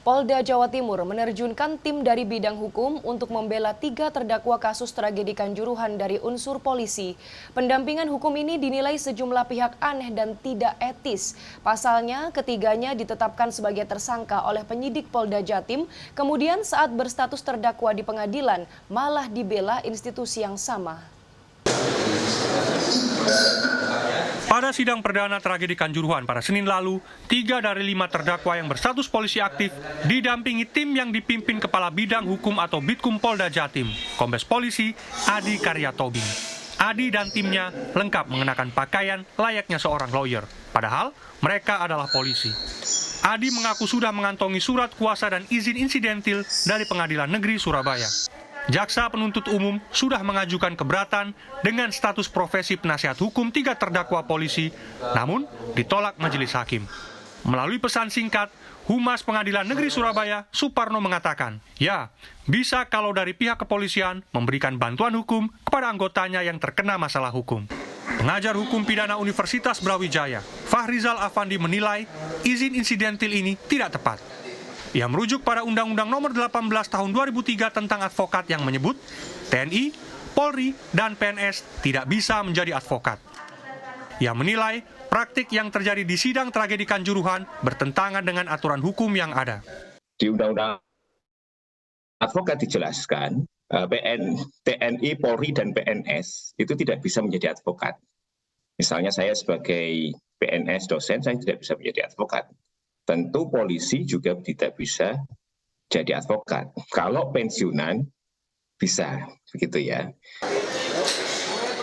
Polda Jawa Timur menerjunkan tim dari bidang hukum untuk membela 3 terdakwa kasus tragedi Kanjuruhan dari unsur polisi. Pendampingan hukum ini dinilai sejumlah pihak aneh dan tidak etis. Pasalnya, ketiganya ditetapkan sebagai tersangka oleh penyidik Polda Jatim, kemudian saat berstatus terdakwa di pengadilan, malah dibela institusi yang sama. Pada sidang perdana tragedi Kanjuruhan pada Senin lalu, 3 dari 5 terdakwa yang berstatus polisi aktif didampingi tim yang dipimpin Kepala Bidang Hukum atau Bitkum Polda Jatim, Kombes Polisi Adi Karyatobing. Adi dan timnya lengkap mengenakan pakaian layaknya seorang lawyer, padahal mereka adalah polisi. Adi mengaku sudah mengantongi surat kuasa dan izin insidentil dari Pengadilan Negeri Surabaya. Jaksa penuntut umum sudah mengajukan keberatan dengan status profesi penasihat hukum 3 terdakwa polisi, namun ditolak majelis hakim. Melalui pesan singkat, Humas Pengadilan Negeri Surabaya, Suparno mengatakan, ya, bisa kalau dari pihak kepolisian memberikan bantuan hukum kepada anggotanya yang terkena masalah hukum. Pengajar hukum pidana Universitas Brawijaya, Fahrizal Afandi menilai izin insidentil ini tidak tepat. Ia merujuk pada Undang-Undang Nomor 18 Tahun 2003 tentang advokat yang menyebut TNI, Polri, dan PNS tidak bisa menjadi advokat. Ia menilai praktik yang terjadi di sidang tragedi Kanjuruhan bertentangan dengan aturan hukum yang ada. Di Undang-Undang advokat dijelaskan TNI, Polri, dan PNS itu tidak bisa menjadi advokat. Misalnya saya sebagai PNS dosen, saya tidak bisa menjadi advokat. Tentu polisi juga tidak bisa jadi advokat. Kalau pensiunan bisa, begitu ya.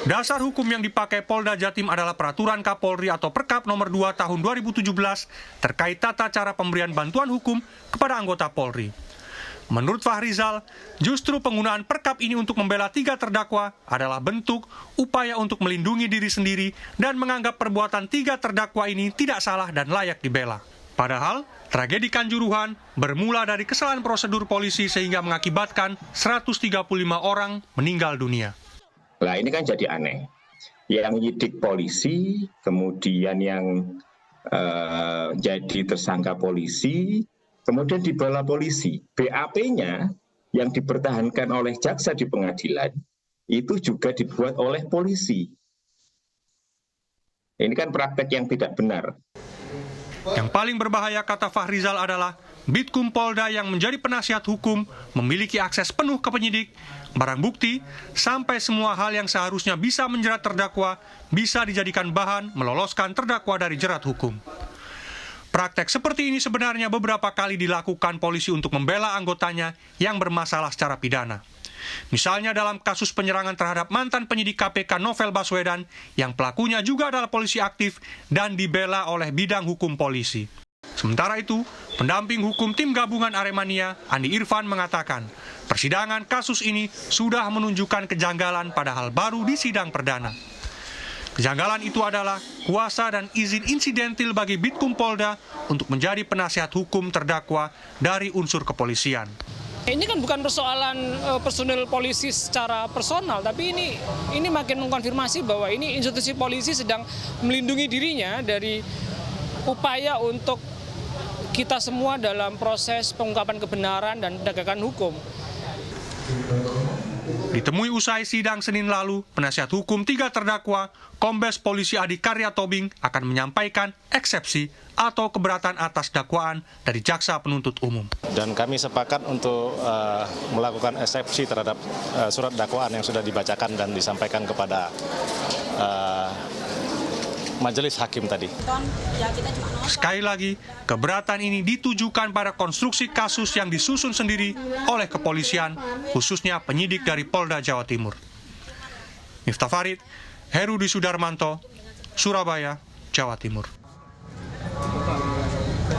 Dasar hukum yang dipakai Polda Jatim adalah Peraturan Kapolri atau Perkap Nomor 2 Tahun 2017 terkait tata cara pemberian bantuan hukum kepada anggota Polri. Menurut Fahrizal, justru penggunaan Perkap ini untuk membela 3 terdakwa adalah bentuk upaya untuk melindungi diri sendiri dan menganggap perbuatan 3 terdakwa ini tidak salah dan layak dibela. Padahal, tragedi Kanjuruhan bermula dari kesalahan prosedur polisi sehingga mengakibatkan 135 orang meninggal dunia. Nah, ini kan jadi aneh. Yang nyidik polisi, kemudian yang jadi tersangka polisi, kemudian dibela polisi. BAP-nya yang dipertahankan oleh jaksa di pengadilan, itu juga dibuat oleh polisi. Ini kan praktek yang tidak benar. Yang paling berbahaya, kata Fahrizal, adalah Bitkum Polda yang menjadi penasihat hukum memiliki akses penuh ke penyidik, barang bukti, sampai semua hal yang seharusnya bisa menjerat terdakwa bisa dijadikan bahan meloloskan terdakwa dari jerat hukum. Praktek seperti ini sebenarnya beberapa kali dilakukan polisi untuk membela anggotanya yang bermasalah secara pidana. Misalnya dalam kasus penyerangan terhadap mantan penyidik KPK Novel Baswedan yang pelakunya juga adalah polisi aktif dan dibela oleh bidang hukum polisi. Sementara itu, pendamping hukum tim gabungan Aremania, Andi Irfan, mengatakan persidangan kasus ini sudah menunjukkan kejanggalan pada hal baru di sidang perdana. Kejanggalan itu adalah kuasa dan izin insidentil bagi Bitkum Polda untuk menjadi penasihat hukum terdakwa dari unsur kepolisian. Ini kan bukan persoalan personil polisi secara personal, tapi ini makin mengkonfirmasi bahwa ini institusi polisi sedang melindungi dirinya dari upaya untuk kita semua dalam proses pengungkapan kebenaran dan penegakan hukum. Ditemui usai sidang Senin lalu, penasihat hukum 3 terdakwa, Kombes Polisi Adi Karyatobing, akan menyampaikan eksepsi atau keberatan atas dakwaan dari jaksa penuntut umum. Dan kami sepakat untuk melakukan eksepsi terhadap surat dakwaan yang sudah dibacakan dan disampaikan kepada majelis hakim tadi. Sekali lagi, keberatan ini ditujukan pada konstruksi kasus yang disusun sendiri oleh kepolisian, khususnya penyidik dari Polda Jawa Timur. Miftah Farid, Herudi Sudarmanto, Surabaya, Jawa Timur.